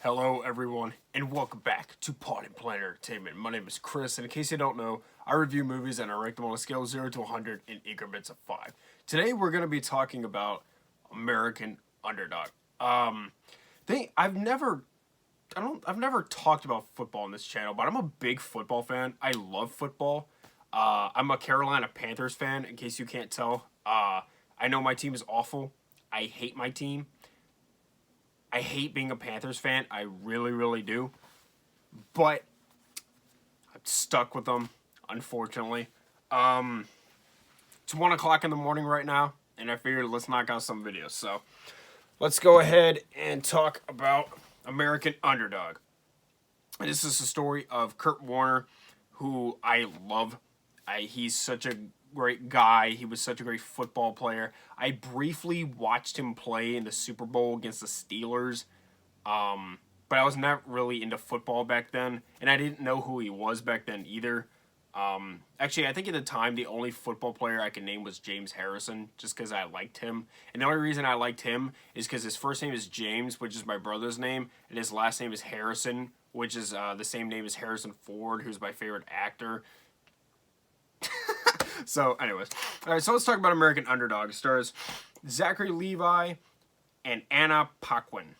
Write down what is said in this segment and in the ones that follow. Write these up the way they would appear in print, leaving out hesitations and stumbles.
Hello, everyone, and welcome back to Pod and Plan Entertainment. My name is Chris, and in case you don't know, I review movies and I rank them on a scale of 0 to 100 in increments of 5. Today, we're going to be talking about American Underdog. I've never talked about football on this channel, but I'm a big football fan. I love football. I'm a Carolina Panthers fan, in case you can't tell. I know my team is awful. I hate my team. I hate being a Panthers fan. I really, really do. But I'm stuck with them, unfortunately. It's 1 o'clock in the morning right now, and I figured let's knock out some videos. So let's go ahead and talk about American Underdog. This is the story of Kurt Warner, who I love. He's such a great guy. He was such a great football player. I briefly watched him play in the Super Bowl against the Steelers, but I was not really into football back then, and I didn't know who he was back then either. Actually, I think at the time, the only football player I could name was James Harrison, just because I liked him. And the only reason I liked him is because his first name is James, which is my brother's name, and his last name is Harrison, which is the same name as Harrison Ford, who's my favorite actor. So, anyways. Alright, so let's talk about American Underdog. It stars Zachary Levi and Anna Paquin.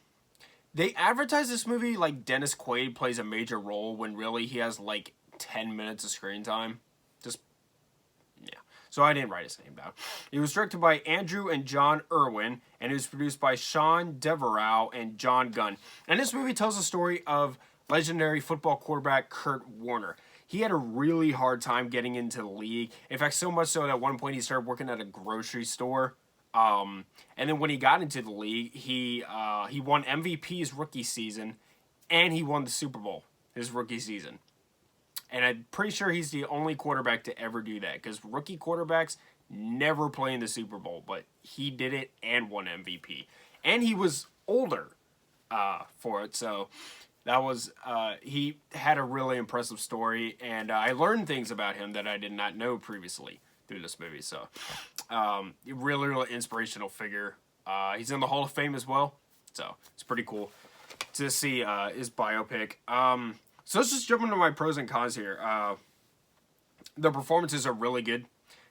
They advertise this movie like Dennis Quaid plays a major role when really he has like 10 minutes of screen time. Yeah. So I didn't write his name down. It was directed by Andrew and John Irwin, and it was produced by Sean Devereaux and John Gunn. And this movie tells the story of legendary football quarterback Kurt Warner. He had a really hard time getting into the league. In fact, so much so that at one point he started working at a grocery store. And then when he got into the league, he won MVP his rookie season, and he won the Super Bowl his rookie season. And I'm pretty sure he's the only quarterback to ever do that, because rookie quarterbacks never play in the Super Bowl, but he did it and won MVP. And he was older for it, so that was, he had a really impressive story, and I learned things about him that I did not know previously through this movie. So, really, really inspirational figure. He's in the Hall of Fame as well, so it's pretty cool to see his biopic. So let's just jump into my pros and cons here. The performances are really good.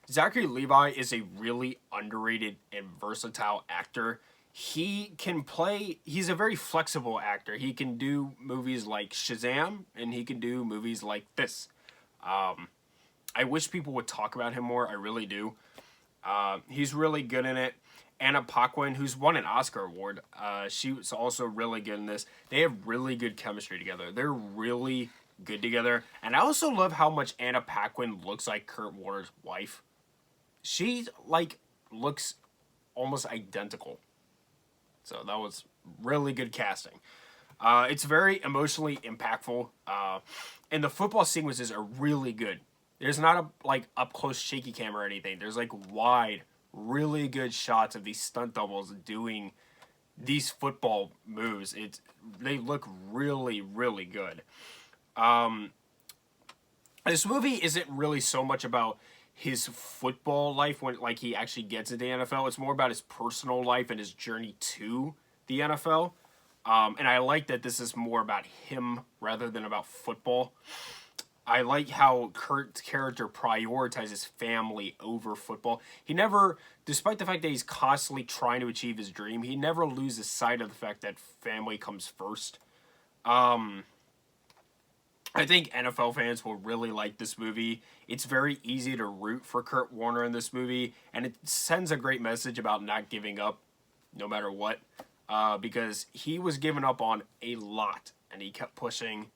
Zachary Levi is a really underrated and versatile actor. He can play, he's a very flexible actor. He can do movies like Shazam, and he can do movies like this. I wish people would talk about him more, I really do. He's really good in it. Anna Paquin, who's won an Oscar award, she was also really good in this. They have really good chemistry together. They're really good together. And I also love how much Anna Paquin looks like Kurt Warner's wife. She, like, looks almost identical. So that was really good casting. It's very emotionally impactful. And the football sequences are really good. There's not a, like, up-close shaky cam or anything. There's, like, wide, really good shots of these stunt doubles doing these football moves. They look really, really good. This movie isn't really so much about his football life when like he actually gets into the NFL. It's more about his personal life and his journey to the NFL. And I like that this is more about him rather than about football. I like how Kurt's character prioritizes family over football. He never, despite the fact that he's constantly trying to achieve his dream, he never loses sight of the fact that family comes first. I think NFL fans will really like this movie. It's very easy to root for Kurt Warner in this movie, and it sends a great message about not giving up no matter what, because he was given up on a lot, and he kept pushing,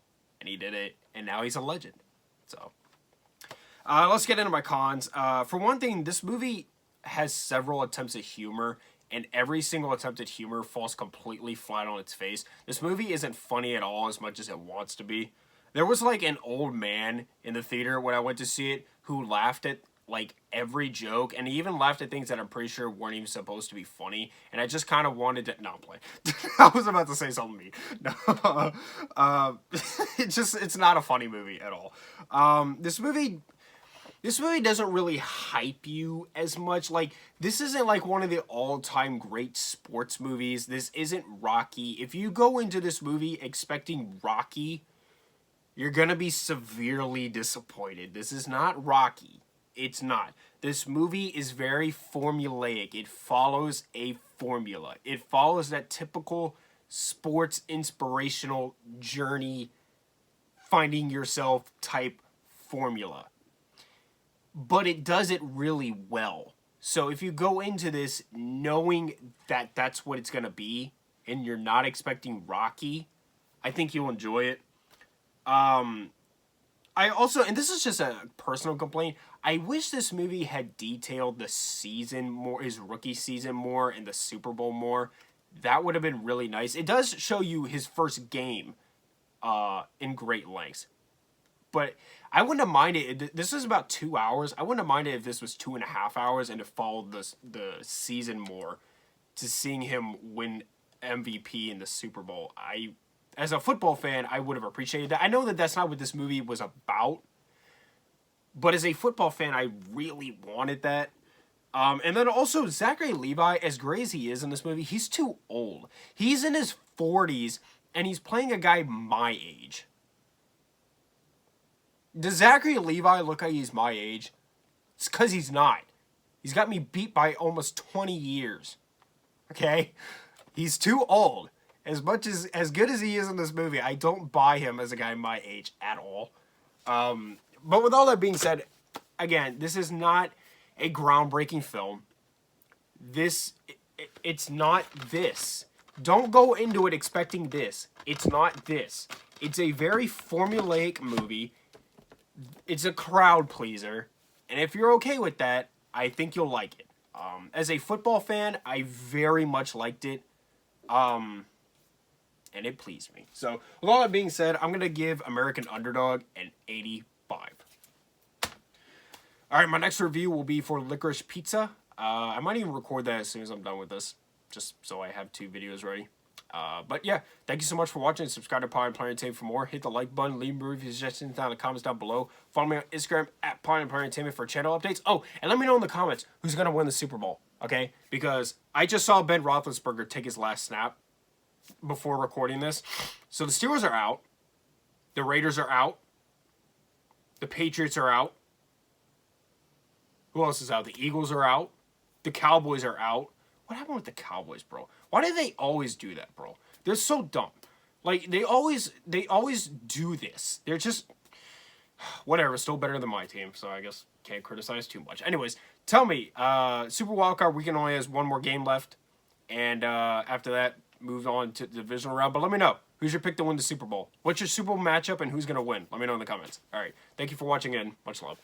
and he did it, and now he's a legend. So, let's get into my cons. For one thing, this movie has several attempts at humor, and every single attempt at humor falls completely flat on its face. This movie isn't funny at all as much as it wants to be. There was like an old man in the theater when I went to see it who laughed at like every joke, and he even laughed at things that I'm pretty sure weren't even supposed to be funny, and I just kind of wanted to, no, I'm playing. I was about to say something mean. No, it's not a funny movie at all. This movie This movie doesn't really hype you as much. Like, this isn't like one of the all-time great sports movies. This isn't Rocky. If you go into this movie expecting Rocky, you're gonna be severely disappointed. This is not Rocky. It's not. This movie is very formulaic. It follows a formula. It follows that typical sports inspirational journey, finding yourself type formula. But it does it really well. So if you go into this knowing that that's what it's going to be, and you're not expecting Rocky, I think you'll enjoy it. I also, and this is just a personal complaint, I wish this movie had detailed the season more, his rookie season more, and the Super Bowl more. That would have been really nice. It does show you his first game in great lengths. But I wouldn't have minded. This is about 2 hours. I wouldn't have minded if this was 2.5 hours and it followed the season more to seeing him win MVP in the Super Bowl. As a football fan, I would have appreciated that. I know that that's not what this movie was about, but as a football fan, I really wanted that. And then also, Zachary Levi, as great as he is in this movie, he's too old. He's in his 40s, and he's playing a guy my age. Does Zachary Levi look like he's my age? It's because he's not. He's got me beat by almost 20 years. Okay? He's too old. As good as he is in this movie, I don't buy him as a guy my age at all. But with all that being said, again, this is not a groundbreaking film. It's not this. Don't go into it expecting this. It's not this. It's a very formulaic movie. It's a crowd pleaser, and if you're okay with that, I think you'll like it. As a football fan, I very much liked it, and it pleased me. So, with all that being said, I'm going to give American Underdog an 85. Alright, my next review will be for Licorice Pizza. I might even record that as soon as I'm done with this, just so I have 2 videos ready. But yeah, thank you so much for watching. Subscribe to Pod and Planet Entertainment for more. Hit the like button, leave me review suggestions down in the comments down below. Follow me on Instagram at Pod and Planet Entertainment for channel updates. Oh, and let me know in the comments who's going to win the Super Bowl, okay? Because I just saw Ben Roethlisberger take his last snap before recording this. So the Steelers are out. The Raiders are out. The Patriots are out. Who else is out? The Eagles are out. The Cowboys are out. What happened with the Cowboys, bro? Why do they always do that, bro? They're so dumb. Like, they always do this. They're just... Whatever, still better than my team, so I guess can't criticize too much. Anyways, tell me, Super Wildcard Weekend only has 1 more game left. And after that, move on to the divisional round. But let me know, who's your pick to win the Super Bowl? What's your Super Bowl matchup and who's going to win? Let me know in the comments. All right, thank you for watching and much love.